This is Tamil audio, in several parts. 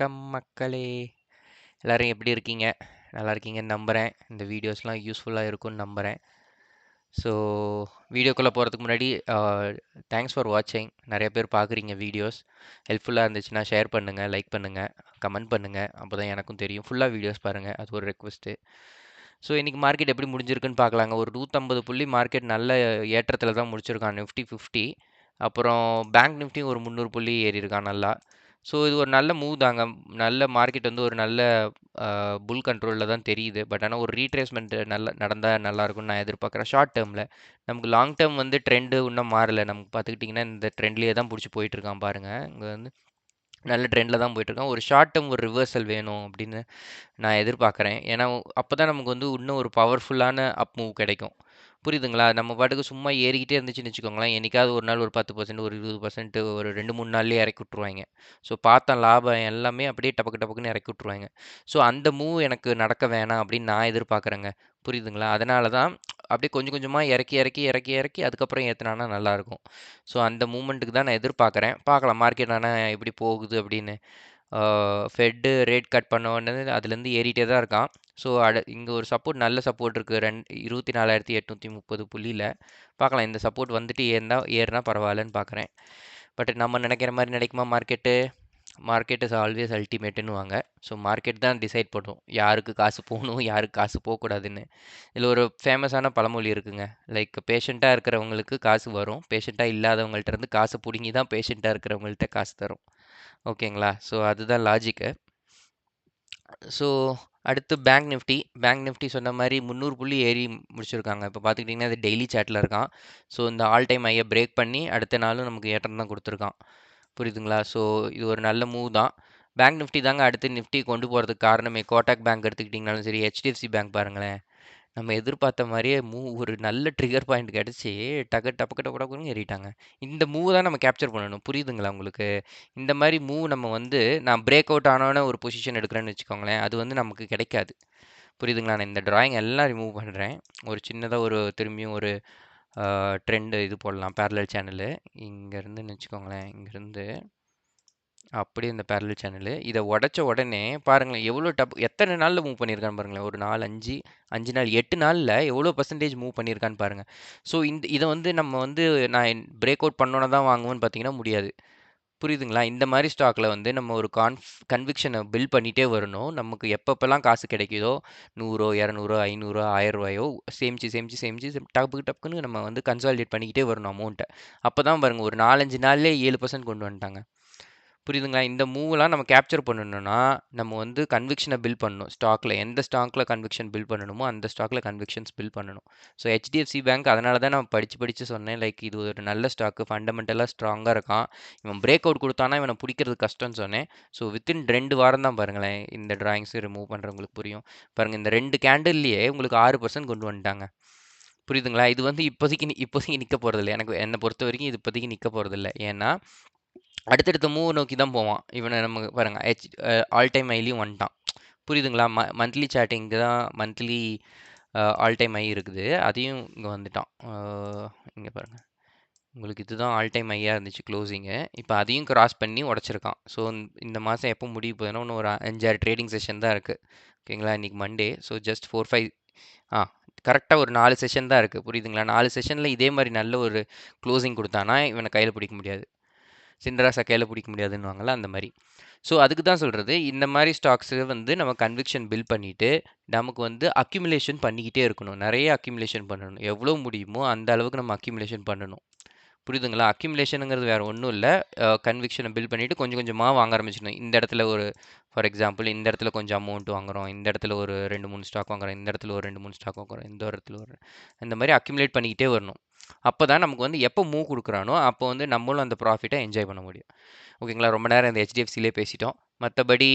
வணக்கம் மக்களே! எல்லாரும் எப்படி இருக்கீங்க? நல்லா இருக்கீங்கன்னு நம்புறேன். இந்த வீடியோஸ்லாம் யூஸ்ஃபுல்லா இருக்கும்னு நம்புறேன். ஸோ வீடியோக்குள்ள போறதுக்கு முன்னாடி தேங்க்ஸ் ஃபார் வாட்சிங். நெறைய பேர் பார்க்குறீங்க வீடியோஸ். ஹெல்ப்ஃபுல்லா இருந்துச்சுன்னா ஷேர் பண்ணுங்க, லைக் பண்ணுங்க, கமெண்ட் பண்ணுங்க. அப்பதான் எனக்கும் தெரியும். ஃபுல்லா வீடியோஸ் பாருங்க. அது ஒரு ரெக்வெஸ்ட்டு. ஸோ இன்னைக்கு மார்க்கெட் எப்படி முடிஞ்சிருக்குன்னு பார்க்கலாங்க. ஒரு 150 புள்ளி மார்க்கெட் நல்ல ஏற்றத்துல தான் முடிச்சிருக்கான். நிஃப்டி 50. அப்புறம் பேங்க் நிஃப்டி ஒரு 300 புள்ளி ஏறியிருக்கான் நல்லா. ஸோ இது ஒரு நல்ல மூவ் தாங்க. நல்ல மார்க்கெட் வந்து ஒரு நல்ல புல் கண்ட்ரோலில் தான் தெரியுது. பட் ஆனால் ஒரு ரீட்ரேஸ்மெண்ட் நல்ல நடந்தால் நல்லா இருக்கும்னு நான் எதிர்பார்க்குறேன் ஷார்ட் டேர்மில். நமக்கு லாங் டேர்ம் வந்து ட்ரெண்டு இன்னும் மாறலை. நமக்கு பார்த்துக்கிட்டிங்கன்னா இந்த ட்ரெண்ட்லேயே தான் பிடிச்சி போயிட்டுருக்கான் பாருங்கள். இங்கே வந்து நல்ல ட்ரெண்டில் தான் போயிட்டுருக்கான். ஒரு ஷார்ட் டேர்ம் ஒரு ரிவர்சல் வேணும் அப்படின்னு நான் எதிர்பார்க்குறேன். ஏன்னா அப்போ தான் நமக்கு வந்து இன்னும் ஒரு பவர்ஃபுல்லான அப் மூவ் கிடைக்கும். புரியுதுங்களா? நம்ம பாட்டுக்கு சும்மா ஏறிக்கிட்டே இருந்துச்சுன்னு வச்சுக்கோங்களேன், என்னைக்காவது ஒரு நாள் ஒரு 10% ஒரு 20% ஒரு 2, 3 நாள்லயே இறக்கி விட்டுருவாய்ங்க. ஸோ பார்த்த லாபம் எல்லாமே அப்படியே டபக்கு டபக்குன்னு இறக்கி விட்டுருவாய்ங்க. ஸோ அந்த மூவ் எனக்கு நடக்க வேணாம் அப்படின்னு நான் எதிர்பார்க்குறேங்க. புரியுதுங்களா? அதனால தான் அப்படியே கொஞ்சம் கொஞ்சமா இறக்கி, இறக்கி, இறக்கி, இறக்கி அதுக்கப்புறம் ஏத்துனான்னா நல்லாயிருக்கும். ஸோ அந்த மூவ்மெண்ட்டுக்கு தான் நான் எதிர்பார்க்குறேன். பார்க்கலாம் மார்க்கெட் ஆனா எப்படி போகுது அப்படின்னு. ஃபெட்டு ரேட் கட் பண்ண உடனே அதுலேருந்து ஏறிட்டே தான் இருக்கான். ஸோ இங்கே ஒரு சப்போர்ட் நல்ல சப்போர்ட் இருக்குது 24,830 புள்ளியில். பார்க்கலாம் இந்த சப்போர்ட் வந்துட்டு ஏறினா பரவாயில்லன்னு பார்க்குறேன். பட் நம்ம நினைக்கிற மாதிரி நினைக்குமா மார்க்கெட்டு? மார்க்கெட் இஸ் ஆல்வேஸ் அல்டிமேட்டுன்னு வாங்க. ஸோ மார்க்கெட் தான் டிசைட் பண்ணும் யாருக்கு காசு போகணும் யாருக்கு காசு போகக்கூடாதுன்னு. இதில் ஒரு ஃபேமஸான பழமொழி இருக்குங்க. லைக் பேஷண்ட்டாக இருக்கிறவங்களுக்கு காசு வரும், பேஷண்ட்டாக இல்லாதவங்கள்ட்ட இருந்து காசு பிடுங்கி தான் பேஷண்ட்டாக இருக்கிறவங்கள்ட்ட காசு தரும். ஓகேங்களா? ஸோ அதுதான் லாஜிக்கு. ஸோ அடுத்து பேங்க் நிஃப்டி. பேங்க் நிஃப்டி சொன்ன மாதிரி 300 புள்ளி ஏறி முடிச்சிருக்காங்க. இப்போ பார்த்துக்கிட்டிங்கன்னா அது டெய்லி சார்ட்டில் இருக்கான். ஸோ இந்த ஆல் டைம் ஹையை பிரேக் பண்ணி அடுத்த நாளும் நமக்கு ஏற்றம் தான் கொடுத்துருக்கான். புரியுதுங்களா? ஸோ இது ஒரு நல்ல மூவ் தான். பேங்க் நிஃப்டி தாங்க அடுத்து நிஃப்டி கொண்டு போகிறதுக்கு காரணமே. கோட்டாக் பேங்க் எடுத்துக்கிட்டிங்கனாலும் சரி, ஹெச்டிஎஃப்சி பேங்க் பாருங்களேன். நம்ம எதிர்பார்த்த மாதிரியே ஒரு நல்ல ட்ரிகர் பாயிண்ட் கிடச்சி டபக்கு டபக்குன்னு ஏறிட்டாங்க. இந்த மூவ் தான் நம்ம கேப்சர் பண்ணணும். புரியுதுங்களா உங்களுக்கு? இந்த மாதிரி மூவ் நம்ம வந்து நான் பிரேக் அவுட் ஆனோன்னு ஒரு பொசிஷன் எடுக்கிறேன்னு வச்சுக்கோங்களேன், அது வந்து நமக்கு கிடைக்காது. புரியுதுங்களா? நான் இந்த டிராயிங் எல்லாம் ரிமூவ் பண்ணுறேன். ஒரு சின்னதாக ஒரு திரும்பியும் ஒரு ட்ரெண்டு இது போடலாம் பேரலல் சேனலு. இங்கேருந்துன்னு வச்சுக்கோங்களேன், இங்கேருந்து அப்படியே இந்த பேரலல் சேனலு. இதை உடைச்ச உடனே பாருங்களேன் எவ்வளோ எத்தனை நாளில் மூவ் பண்ணியிருக்கான்னு பாருங்களேன். ஒரு 4, 5 நாள் 8 நாளில் எவ்வளோ பர்சன்டேஜ் மூவ் பண்ணியிருக்கான்னு பாருங்கள். ஸோ இதை வந்து நம்ம வந்து நான் பிரேக் அவுட் பண்ணோன்னே தான் வாங்குவேன்னு பார்த்தீங்கன்னா முடியாது. புரியுதுங்களா? இந்த மாதிரி ஸ்டாக்ல வந்து நம்ம ஒரு கன்விக்ஷனை பில்ட் பண்ணிட்டே வரணும். நமக்கு எப்பப்பெல்லாம் காசு கிடைக்குதோ 100, 200, 500, 1000 சேமிச்சு சேமிச்சு சேமிச்சு டப்பு டப்புன்னு நம்ம வந்து கன்சாலிடேட் பண்ணிக்கிட்டே வரணும் அமௌண்ட்டை. அப்போ தான் பாருங்கள் ஒரு 4, 5 நாள்லேயே 7% கொண்டு வந்துட்டாங்க. புரியுதுங்களா? இந்த மூவ்லாம் நம்ம கேப்சர் பண்ணணும்னா நம்ம வந்து கன்விக்ஷனை பில்ட் பண்ணணும். ஸ்டாக்ல எந்த ஸ்டாக்ல கன்விக்ஷன் பில்ட் பண்ணணுமோ அந்த ஸ்டாக்ல கன்விக்ஷன்ஸ் பில்ட் பண்ணணும். ஸோ ஹெச்டிஎஃப்சி பேங்க் அதனால தான் நான் படித்து சொன்னேன். லைக் இது ஒரு நல்ல ஸ்டாக்கு, ஃபண்டமெண்டலாக ஸ்ட்ராங்காக இருக்கான். இவன் பிரேக் அவுட் கொடுத்தானா இவனை பிடிக்கிறது கஷ்டம்னு சொன்னேன். ஸோ வித்தின் 2 வாரம் தான் பாருங்களேன் இந்த டிராயிங்ஸ் ரிமூவ் பண்ணுறவங்களுக்கு புரியும். பாருங்கள் இந்த 2 கேண்டில்லையே உங்களுக்கு 6% கொண்டு வந்துட்டாங்க. புரியுதுங்களா? இது வந்து இப்போதைக்கு நிற்க போகிறதில்ல. என்னை பொறுத்த வரைக்கும் இது இப்போதைக்கு நிற்க போகிறதில்ல. ஏன்னா அடுத்தடுத்த மூவ் நோக்கி தான் போவான். இவனை நம்ம பாருங்க ஆல் டைம் ஹைலையும் வந்துட்டான். புரியுதுங்களா? மந்த்லி சார்ட்டிங்க்கு தான் மந்த்லி ஆல் டைம் ஹை இருக்குது. அதையும் இங்கே வந்துட்டான். இங்கே பாருங்க. உங்களுக்கு இதுதான் ஆல் டைம் ஹையாக இருந்துச்சு க்ளோசிங்கு. இப்போ அதையும் கிராஸ் பண்ணி உடச்சிருக்கான். ஸோ இந்த மாதம் எப்போ முடிய போகுதுன்னா இன்னும் ஒரு 5, 6 ட்ரேடிங் செஷன் தான் இருக்குது. ஓகேங்களா? இன்றைக்கி மண்டே. ஸோ ஜஸ்ட் 4, 5 கரெக்டாக ஒரு 4 செஷன் தான் இருக்குது. புரியுதுங்களா? 4 செஷனில் இதே மாதிரி நல்ல ஒரு க்ளோசிங் கொடுத்தானா இவனை கையில் பிடிக்க முடியாது. சிண்டராசா கையில் பிடிக்க முடியாதுன்னுவாங்கள்ல அந்த மாதிரி. ஸோ அதுக்கு தான் சொல்கிறது இந்த மாதிரி ஸ்டாக்ஸு வந்து நம்ம கன்விக்ஷன் பில்ட் பண்ணிவிட்டு நமக்கு வந்து அக்யூமுலேஷன் பண்ணிக்கிட்டே இருக்கணும். நிறைய அக்யூமுலேஷன் பண்ணணும். எவ்வளோ முடியுமோ அந்த அளவுக்கு நம்ம அக்யூமுலேஷன் பண்ணணும். புரியுதுங்களா? அக்யூமுலேஷனுங்கிறது வேறு ஒன்றும் இல்லை. கன்விக்ஷனை பில்ட் பண்ணிவிட்டு கொஞ்சம் கொஞ்சமாக வாங்க ஆரம்பிச்சிடணும். இந்த இடத்துல ஒரு ஃபார் எக்ஸாம்பிள் இந்த இடத்துல கொஞ்சம் அமௌண்ட் வாங்குகிறோம், இந்த இடத்துல ஒரு 2, 3 ஸ்டாக் வாங்குகிறோம், இந்த இடத்துல ஒரு 2, 3 ஸ்டாக் வாங்குகிறோம், இந்த இடத்துல ஒரு இந்த மாதிரி அக்யூமுலேட் பண்ணிக்கிட்டே வரணும். அப்போ தான் நமக்கு வந்து எப்போ மூவ் கொடுக்குறானோ அப்போ வந்து நம்மளும் அந்த ப்ராஃபிட்டை என்ஜாய் பண்ண முடியும். ஓகேங்களா? ரொம்ப நேரம் இந்த ஹெச்டிஎஃப்சிலே பேசிட்டோம். மற்றபடி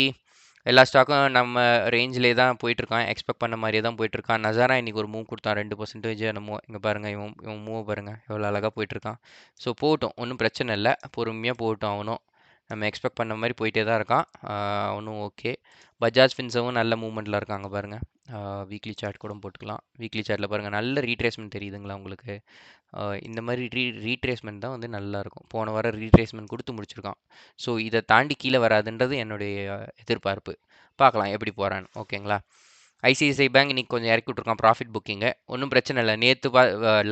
எல்லா ஸ்டாக்கும் நம்ம ரேஞ்சிலே தான் போயிட்டுருக்கான். எக்ஸ்பெக்ட் பண்ண மாதிரியே தான் போயிட்டுருக்கான். நசாரா இன்றைக்கி ஒரு மூவ் கொடுத்தான் 2% என்னமோ. இங்கே பாருங்கள் இவன் மூவ் பாருங்கள் எவ்வளோ அழகாக போயிட்டுருக்கான். ஸோ போகட்டும், ஒன்றும் பிரச்சனை இல்லை. பொறுமையாக போகட்டும் அவனும். நம்ம எக்ஸ்பெக்ட் பண்ண மாதிரி போயிட்டே தான் இருக்கான். ஒன்றும் ஓகே. பஜாஜ் ஃபின்சவும் நல்ல மூவ்மெண்ட்டில் இருக்காங்க பாருங்கள். வீக்லி சார்ட் கூட போட்டுக்கலாம். வீக்லி சார்ட்டில் பாருங்கள், நல்ல ரீட்ரேஸ்மெண்ட் தெரியுதுங்களா உங்களுக்கு? இந்த மாதிரி ரீட்ரேஸ்மெண்ட் தான் வந்து நல்லாயிருக்கும். போன வாரம் ரீட்ரேஸ்மெண்ட் கொடுத்து முடிச்சிருக்கான். ஸோ இதை தாண்டி கீழே வராதுன்றது என்னுடைய எதிர்பார்ப்பு. பார்க்கலாம் எப்படி போகிறான்னு. ஓகேங்களா? ஐசிஐசிஐ பேங்க் இன்னைக்கு கொஞ்சம் இறக்கி விட்ருக்கான் ப்ராஃபிட் புக்கிங்கு. ஒன்றும் பிரச்சனை இல்லை. நேற்று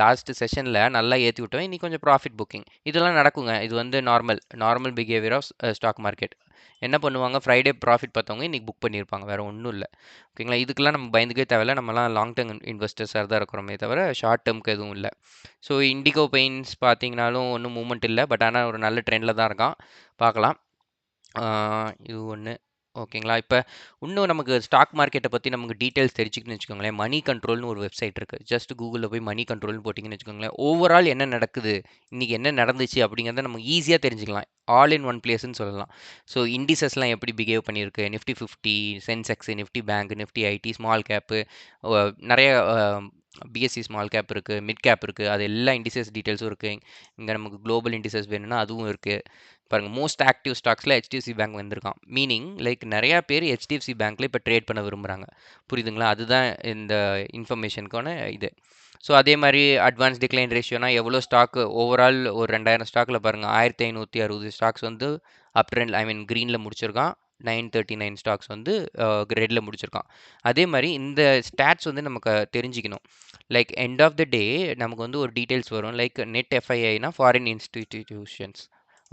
லாஸ்ட் செஷனில் நல்லா ஏற்றி விட்டோம். இன்னைக்கு கொஞ்சம் ப்ராஃபிட் புக்கிங் இதெல்லாம் நடக்குங்க. இது வந்து normal behaviour of stock market. என்ன பண்ணுவாங்க, ஃப்ரைடே ப்ராஃபிட் பார்த்தவங்க இன்னைக்கு புக் பண்ணியிருப்பாங்க, வேறு ஒன்றும் இல்லை. ஓகேங்களா? இதுக்கெல்லாம் நம்ம பயந்துக்கவே தேவையில்ல. நம்மலாம் லாங் டேர்ம் இன்வெஸ்டர்ஸாக தான் இருக்கிறோமே தவிர ஷார்ட் டேர்முக்கு எதுவும் இல்லை. ஸோ இண்டிகோ பெயிண்ட்ஸ் பார்த்தீங்கனாலும் ஒன்றும் மூவ்மெண்ட் இல்லை. பட் ஆனால் ஒரு நல்ல ட்ரெண்டில் தான் இருக்கான். பார்க்கலாம். இது ஒன்று. ஓகேங்களா? இப்போ இன்னும் நமக்கு ஸ்டாக் மார்க்கெட்டை பற்றி நமக்கு டீட்டெயில்ஸ் தெரிஞ்சுக்கணும்னு வச்சுக்கோங்களேன், மணி கண்ட்ரோல்னு ஒரு வெப்சைட் இருக்குது. ஜஸ்ட் கூகுளில் போய் மணி கண்ட்ரோல்னு போட்டிங்கன்னு வச்சுக்கோங்களேன், ஓவரால் என்ன நடக்குது, இன்றைக்கி என்ன நடந்துச்சு அப்படிங்கிறத நம்ம ஈஸியாக தெரிஞ்சுக்கலாம். ஆல் இன் ஒன் பிளேஸ்ன்னு சொல்லலாம். ஸோ இண்டிசஸ்லாம் எப்படி பிஹேவ் பண்ணியிருக்கு, Nifty 50, Sensex, Nifty bank, Nifty IT, small cap, நிறைய பிஎஸ்சி ஸ்மால் கேப் இருக்குது, மிட் கேப் இருக்குது. அது எல்லா இண்டிசஸ் டீட்டெயில்ஸும் இருக்குது. இங்கே நமக்கு குளோபல் இண்டிசஸ் வேணும்னா அதுவும் இருக்குது. பாருங்கள், மோஸ்ட் ஆக்டிவ் ஸ்டாக்ஸில் ஹெச்டிஎஃப்சி பேங்க் வந்திருக்கான். மீனிங் லைக் நிறையா பேர் ஹெச்டிஎஃப்சி பேங்க்கில் இப்போ ட்ரேட் பண்ண விரும்புகிறாங்க. புரியுதுங்களா? அதுதான் இந்த இன்ஃபர்மேஷனுக்கான இது. ஸோ அதே மாதிரி அட்வான்ஸ் டிக்ளைன் ரேஷியோனா எவ்வளோ ஸ்டாக்கு ஓவரால் ஒரு 2000 ஸ்டாக்கில் பாருங்கள், 1560 ஸ்டாக்ஸ் வந்து அப் ட்ரெண்ட், க்ரீனில் முடிச்சிருக்கான். 939 ஸ்டாக்ஸ் வந்து ரெட்டில் முடிச்சிருக்கான். அதே மாதிரி இந்த ஸ்டாட்ஸ் வந்து நமக்கு தெரிஞ்சிக்கணும். Like end of the day நமக்கு வந்து ஒரு டீட்டெயில்ஸ் வரும். லைக் நெட் எஃப்ஐஐனா ஃபாரின் இன்ஸ்டிடியூஷன்ஸ்.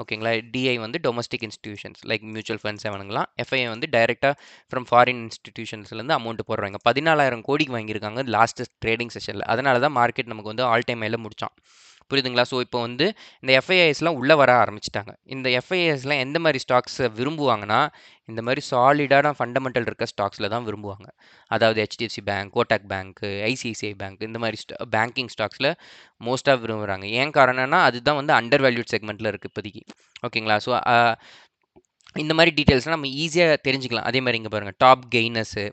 ஓகேங்களா? டிஐ வந்து domestic institutions like mutual funds அவனுங்களாம். எஃப்ஐஐ வந்து டைரெக்டாக ஃப்ரம் ஃபாரின் இன்ஸ்டிடியூஷன்ஸ்லேருந்து அமௌண்ட் போடுறாங்க. 14,000 கோடிக்கு வாங்கியிருக்காங்க லாஸ்ட் ட்ரேடிங் செஷனில். அதனால தான் மார்க்கெட் நமக்கு வந்து ஆல் டைம் மேலே முடித்தான். புரியுதுங்களா? ஸோ இப்போ வந்து இந்த எஃப்ஐஐஸ்லாம் உள்ளே வர ஆரம்பிச்சிட்டாங்க. இந்த எஃப்ஐஐஸ்லாம் எந்த மாதிரி ஸ்டாக்ஸை விரும்புவாங்கன்னா, இந்த மாதிரி சாலிடான ஃபண்டமெண்டல் இருக்க ஸ்டாக்ஸில் தான் விரும்புவாங்க. அதாவது ஹெச்டிஎஃப்சி பேங்க், கோட்டாக் பேங்க்கு, ஐசிஐசிஐ பேங்க், இந்த மாதிரி பேங்கிங் ஸ்டாக்ஸில் மோஸ்ட்டாக விரும்புகிறாங்க. ஏன் காரணம்னா அதுதான் வந்து அண்டர் வேல்யூட் செக்மெண்ட்டில் இருக்குது இப்போதைக்கு. ஓகேங்களா? ஸோ இந்த மாதிரி டீட்டெயில்ஸ்லாம் நம்ம ஈஸியாக தெரிஞ்சுக்கலாம். அதே மாதிரி இங்கே பாருங்கள், டாப் கெய்னர்ஸு,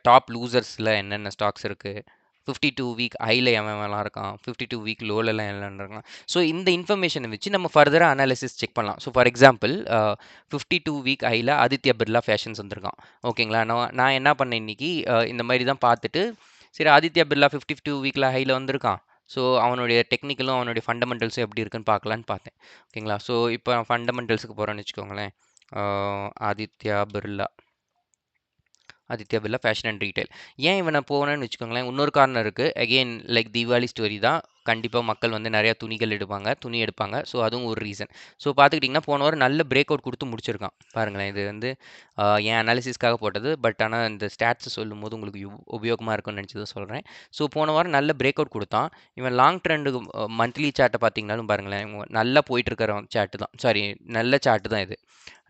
டாப் லூசர்ஸில் என்னென்ன ஸ்டாக்ஸ் இருக்குது, 52 வீக் ஹையில் எவன்லாம் இருக்கான், 52 வீக் லோலெல்லாம் என்னென்ன இருக்கான். ஸோ இந்த இன்ஃபர்மேஷனை வச்சு நம்ம ஃபர்தராக அனாலிசிஸ் செக் பண்ணலாம். ஸோ ஃபார் எக்ஸாம்பிள் 52 வீக் ஹையில் ஆதித்யா பிர்லா ஃபேஷன்ஸ் வந்திருக்கான். ஓகேங்களா? நான் என்ன பண்ணேன் இன்னைக்கு, இந்த மாதிரி தான் பார்த்துட்டு, சரி ஆதித்யா பிர்லா 52 வீக்கில் ஹையில் வந்திருக்கான், ஸோ அவனுடைய டெக்னிக்கலும் அவனுடைய ஃபண்டமெண்டல்ஸும் எப்படி இருக்குன்னு பார்க்கலான்னு பார்த்தேன். ஓகேங்களா? ஸோ இப்போ ஃபண்டமெண்டல்ஸுக்கு போகிறேன்னு வச்சுக்கோங்களேன். Aditya Birla fashion and retail. ஏன் இவனை போனேன்னு வச்சுக்கோங்களேன், இன்னொரு காரணம் இருக்குது. அகெயின் லைக் தீபாவளி ஸ்டோரி தான். கண்டிப்பாக மக்கள் வந்து நிறையா துணி எடுப்பாங்க. ஸோ அதுவும் ஒரு ரீசன். ஸோ பார்த்துக்கிட்டிங்கன்னா போன வாரம் நல்ல பிரேக் அவுட் கொடுத்து முடிச்சிருக்கான். பாருங்களேன், இது வந்து என் அனாலிசிஸ்க்காக போட்டது. பட் ஆனால் இந்த ஸ்டாட்ஸ் சொல்லும் போது உங்களுக்கு உபயோகமாக இருக்கும்னு நினச்சி தான் சொல்கிறேன். ஸோ போன வாரம் நல்ல பிரேக் அவுட் கொடுத்தான். இவன் லாங் ட்ரெண்டுக்கு மந்த்லி சார்ட்டை பார்த்தீங்கன்னாலும் பாருங்களேன், நல்லா போயிட்டுருக்கிற சார்ட்டு தான். சாரி, நல்ல சார்ட்டு தான் இது.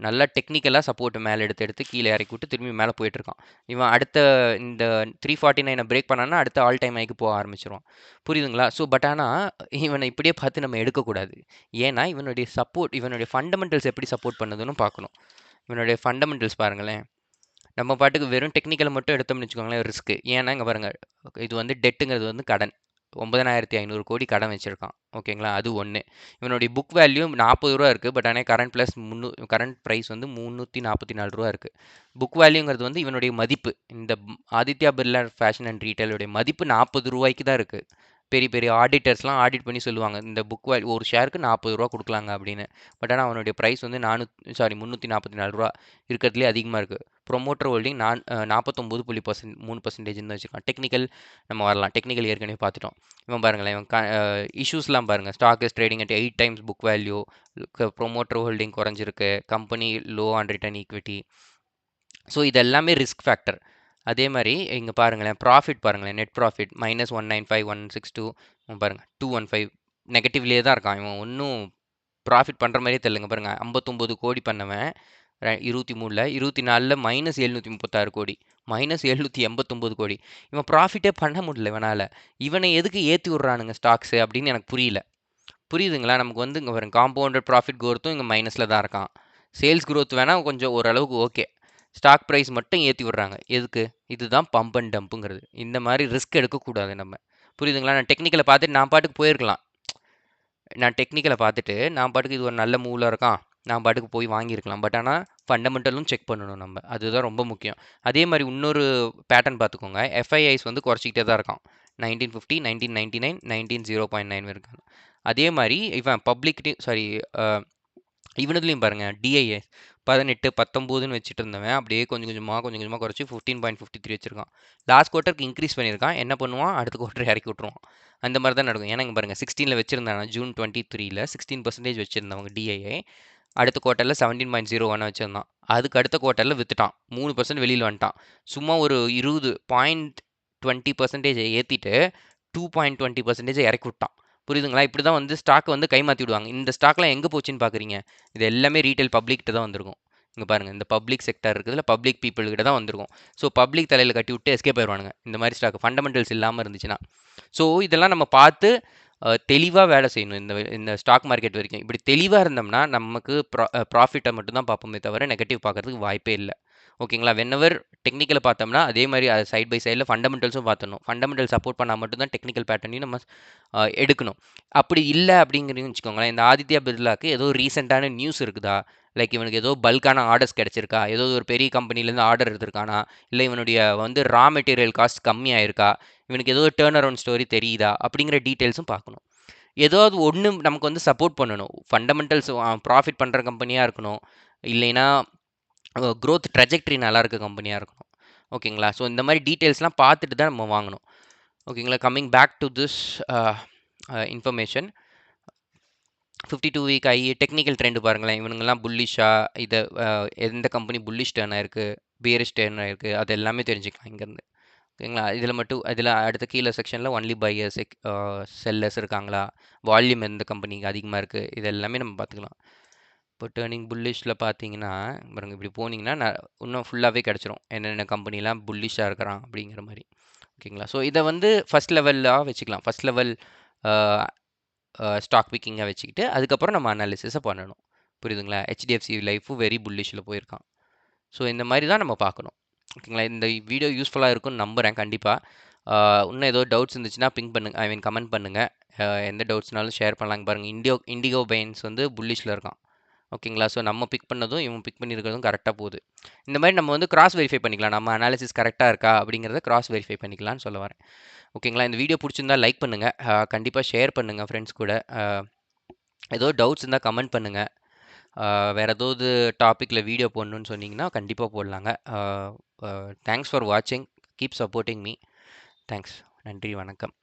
நல்லா டெக்னிக்கலாக சப்போர்ட் மேலே எடுத்து கீழே இறக்கி விட்டு திரும்பி மேலே போயிட்டுருக்கான். இவன் அடுத்த இந்த 349 பிரேக் பண்ணான்னா அடுத்த ஆல் டைம் ஹைக்கு போக ஆரம்பிச்சிருவான். புரியுதுங்களா? ஸோ பட் ஆனால் இவனை இப்படியே பார்த்து நம்ம எடுக்கக்கூடாது. ஏன்னா இவனுடைய ஃபண்டமெண்டல்ஸ் எப்படி சப்போர்ட் பண்ணுதுன்னு பார்க்கணும். இவனுடைய ஃபண்டமெண்டல்ஸ் பாருங்களேன். நம்ம பாட்டுக்கு வெறும் டெக்னிக்கலை மட்டும் எடுத்தோம்னு வச்சுக்கோங்களேன், ரிஸ்க்கு. ஏன்னா இங்கே பாருங்கள், இது வந்து டெட்டுங்கிறது வந்து கடன். 9,500 கோடி கடன் வச்சுருக்கான். ஓகேங்களா? அது ஒன்று. இவனுடைய புக் வேல்யூ 40 ரூபா இருக்குது. பட் ஆனால் கரண்ட் ப்ரைஸ் வந்து 344 ரூபா இருக்குது. புக் வேல்யூங்கிறது வந்து இவனுடைய மதிப்பு. இந்த ஆதித்யா பிர்லா ஃபேஷன் அண்ட் ரீட்டைலோடைய மதிப்பு 40 ரூபாய்க்கு தான் இருக்குது. பெரிய பெரிய ஆடிட்டர்ஸ்லாம் ஆடிட் பண்ணி சொல்லுவாங்க, இந்த புக் வேல்யூ ஒரு ஷேருக்கு 40 ரூபா கொடுக்கலாங்க அப்படின்னு. பட் ஆனால் அவனுடைய ப்ரைஸ் வந்து 344 ரூபா இருக்கிறதுலே அதிகமாக இருக்குது. ப்ரொமோட்டர் ஹோல்டிங் 49.3% தான் வச்சுருக்கான். டெக்னிக்கல் நம்ம வரலாம். டெக்னிக்கல் ஏற்கனவே பார்த்துட்டோம். இவன் பாருங்களேன், இவன் இஷ்யூஸ்லாம் பாருங்கள். Stock is trading at 8 times book value, promoter holding குறைஞ்சிருக்கு, company low on return equity. So இது எல்லாமே ரிஸ்க் ஃபேக்டர். அதே மாதிரி இங்கே பாருங்களேன், ப்ராஃபிட் பாருங்களேன், நெட் ப்ராஃபிட் -195,162. பாருங்கள் 215 நெகட்டிவ்லேயே தான் இருக்கான். இவன் ஒன்றும் ப்ராஃபிட் பண்ணுற மாதிரியே தெரியலங்க. பாருங்கள், 59 கோடி பண்ணவன் 23ல் 24ல் -736 கோடி, -789 கோடி. இவன் ப்ராஃபிட்டே பண்ண முடியல இவனால். இவனை எதுக்கு ஏற்றி விட்றானுங்க ஸ்டாக்ஸு அப்படின்னு எனக்கு புரியல. புரியுதுங்களா? நமக்கு வந்து இங்கே பாருங்க, காம்பவுண்டட் ப்ராஃபிட் க்ரோத்தும் இங்கே மைனஸில் தான் இருக்கான். சேல்ஸ் க்ரோத் வேணால் கொஞ்சம் ஓரளவுக்கு ஓகே. ஸ்டாக் ப்ரைஸ் மட்டும் ஏற்றி விட்றாங்க. எதுக்கு? இதுதான் பம்ப் அண்ட் டம்ப்புங்கிறது. இந்த மாதிரி ரிஸ்க் எடுக்கக்கூடாது நம்ம. புரியுதுங்களா? நான் பாட்டுக்கு போயிருக்கலாம். நான் பாட்டுக்கு இது ஒரு நல்ல மூவில் இருக்கான், நான் பாட்டுக்கு போய் வாங்கியிருக்கலாம். பட் ஆனா ஃபண்டமெண்டலும் செக் பண்ணணும் நம்ம. அதுதான் ரொம்ப முக்கியம். அதே மாரி இன்னொரு பேட்டர்ன் பார்த்துக்கோங்க. எஃப்ஐஐஸ் வந்து குறைச்சிக்கிட்டே தான் இருக்கான். 1950, 1999, 19 0.9 இருக்கு. அதே மாரி இவன் பப்ளிக் சாரி இவனதுலயும் பாருங்க டிஐஏ 18 19ன்னு வச்சுட்டு இருந்தவன் அப்படியே கொஞ்சம் கொஞ்சமா குறைச்சி 15.53 வச்சிருக்கான். லாஸ்ட் குவார்ட்டருக்கு இன்க்ரீஸ் பண்ணியிருக்கான். என்ன பண்ணுவான், அடுத்த குவார்ட்டர் இறக்கி விட்டுருவான். அந்த மாதிரி தான் நடக்கும். ஏன்னா இங்க பாருங்க 16ல வச்சிருந்தாங்க, ஜூன் 23ல 16% வச்சிருந்தவங்க டிஐஏ அடுத்த குவார்ட்டரில் 17.01 வச்சிருந்தான். அதுக்கு அடுத்த குவார்ட்டரில் வித்துட்டான். 3% வெளியில் வந்துட்டான். சும்மா ஒரு 20.20% ஏற்றிட்டு 2.20% இறக்கி விட்டான். புரியுதுங்களா? இப்படி தான் வந்து ஸ்டாக் வந்து கைமாற்றி விடுவாங்க. இந்த ஸ்டாக்லாம் எங்கே போச்சுன்னு பார்க்குறீங்க? இது எல்லாமே ரீட்டைல் பப்ளிக்கிட்ட தான் வந்திருக்கும். இங்கே பாருங்கள், இந்த பப்ளிக் செக்டர் இருக்குதுல, பப்ளிக் பீப்புள் கிட்ட தான் வந்திருக்கும். ஸோ பப்ளிக் தலையில் கட்டி விட்டு எஸ்கேப் ஆயிடுவானுங்க இந்த மாதிரி ஸ்டாக் ஃபண்டமெண்டல்ஸ் இல்லாமல் இருந்துச்சுன்னா. ஸோ இதெல்லாம் நம்ம பார்த்து தெளிவாக வேலை செய்யணும். இந்த இந்த ஸ்டாக் மார்க்கெட் வரைக்கும் இப்படி தெளிவாக இருந்தோம்னா நமக்கு ப்ராஃபிட்டை மட்டும் தான் பார்ப்போமே தவிர நெகட்டிவ் பார்க்கறதுக்கு வாய்ப்பே இல்லை. ஓகேங்களா? வென்எவர் டெக்னிக்கலை பார்த்தோம்னா அதே மாதிரி அது சைட் பை சைடில் ஃபண்டமெண்டல்ஸும் பார்த்துடணும். ஃபண்டமெண்டல் சப்போர்ட் பண்ணால் மட்டும்தான் டெக்னிக்கல் பேட்டர்னையும் நம்ம எடுக்கணும். அப்படி இல்லை அப்படிங்கிறீங்கன்னு வச்சுக்கோங்களேன், இந்த ஆதித்யா பிர்லாக்கு ஏதோ ரீசெண்டான நியூஸ் இருக்குதா, லைக் இவனுக்கு ஏதோ பல்கான ஆர்டர்ஸ் கிடைச்சிருக்கா, ஏதோ ஒரு பெரிய கம்பெனிலேருந்து ஆர்டர் எடுத்திருக்கானா, இல்லை இவனுடைய வந்து ரா மெட்டீரியல் காஸ்ட் கம்மியாயிருக்கா, இவனுக்கு ஏதோ டேர்ன் அரவுண்ட் ஸ்டோரி தெரியுதா அப்படிங்கிற டீட்டெயில்ஸும் பார்க்கணும். ஏதாவது ஒன்று நமக்கு வந்து சப்போர்ட் பண்ணணும். ஃபண்டமெண்டல்ஸ் ப்ராஃபிட் பண்ணுற கம்பெனியாக இருக்கணும், இல்லைன்னா க்ரோத் ட்ரெஜெக்டரி நல்லா இருக்க கம்பெனியாக இருக்கணும். ஓகேங்களா? ஸோ இந்த மாதிரி டீட்டெயில்ஸ்லாம் பார்த்துட்டு தான் நம்ம வாங்கணும். ஓகேங்களா? Coming back to this information. 52 week ஆகி டெக்னிக்கல் ட்ரெண்ட் பாருங்களேன். இவனுங்கெல்லாம் புல்லிஷாக இதை எந்த கம்பெனி புல்லிஷ் டர்ன் ஆயிருக்கு, பியரிஷ் டர்ன் ஆயிருக்கு, அது எல்லாமே தெரிஞ்சுக்கலாம் இங்கேருந்து. ஓகேங்களா? இதில் மட்டும் இதில் அடுத்த கீழே செக்ஷனில் ஒன்லி பையர்ஸ் செல்லர்ஸ் இருக்காங்களா, வால்யூம் எந்த கம்பெனிக்கு அதிகமாக இருக்குது, இது எல்லாமே நம்ம பார்த்துக்கலாம். இப்போ டேர்னிங் புல்லிஷில் பார்த்தீங்கன்னா பாருங்க, இப்படி போனீங்கன்னா இன்னும் ஃபுல்லாகவே கிடச்சிரும் என்னென்ன கம்பெனிலாம் புல்லிஷாக இருக்கிறான் அப்படிங்கிற மாதிரி. ஓகேங்களா? ஸோ இதை வந்து ஃபஸ்ட் லெவலாக வச்சுக்கலாம். ஃபஸ்ட் லெவல் ஸ்டாக் பிக்கிங்காக வச்சுக்கிட்டு அதுக்கப்புறம் நம்ம அனாலிசிஸை பண்ணணும். புரியுதுங்களா? ஹெச்டிஎஃப்சி லைஃபும் வெரி புல்லிஷில் போயிருக்கான். ஸோ இந்த மாதிரி தான் நம்ம பார்க்கணும். ஓகேங்களா? இந்த வீடியோ யூஸ்ஃபுல்லாக இருக்கும்னு நம்புகிறேன் கண்டிப்பாக. இன்னும் ஏதோ டவுட்ஸ் இருந்துச்சுன்னா பிங் பண்ணுங்க, ஐ மீன் கமெண்ட் பண்ணுங்கள். எந்த டவுட்ஸ்னாலும் ஷேர் பண்ணலாங்க. பாருங்கள், இண்டிகோ பைன்ஸ் வந்து புல்லிஷில் இருக்கான். ஓகேங்களா? ஸோ நம்ம பிக் பண்ணதும் இவன் பிக் பண்ணியிருக்கிறதும் கரெக்டாக போகுது. இந்த மாதிரி நம்ம வந்து கிராஸ் வெரிஃபை பண்ணிக்கலாம். நம்ம அனாலிசிஸ் கரெக்டாக இருக்கா அப்படிங்கிறத கிராஸ் வெரிஃபை பண்ணிக்கலாம்னு சொல்ல வரேன். ஓகேங்களா? இந்த வீடியோ பிடிச்சிருந்தா லைக் பண்ணுங்கள், கண்டிப்பாக ஷேர் பண்ணுங்கள் ஃப்ரெண்ட்ஸ் கூட. ஏதோ டவுட்ஸ் இருந்தால் கமெண்ட் பண்ணுங்கள். வேறு ஏதாவது டாப்பிக்கில் வீடியோ போடணுன்னு சொன்னீங்கன்னா கண்டிப்பாக போடலாங்க. தேங்க்ஸ் ஃபார் வாட்சிங். Keep supporting me. தேங்க்ஸ். நன்றி, வணக்கம்.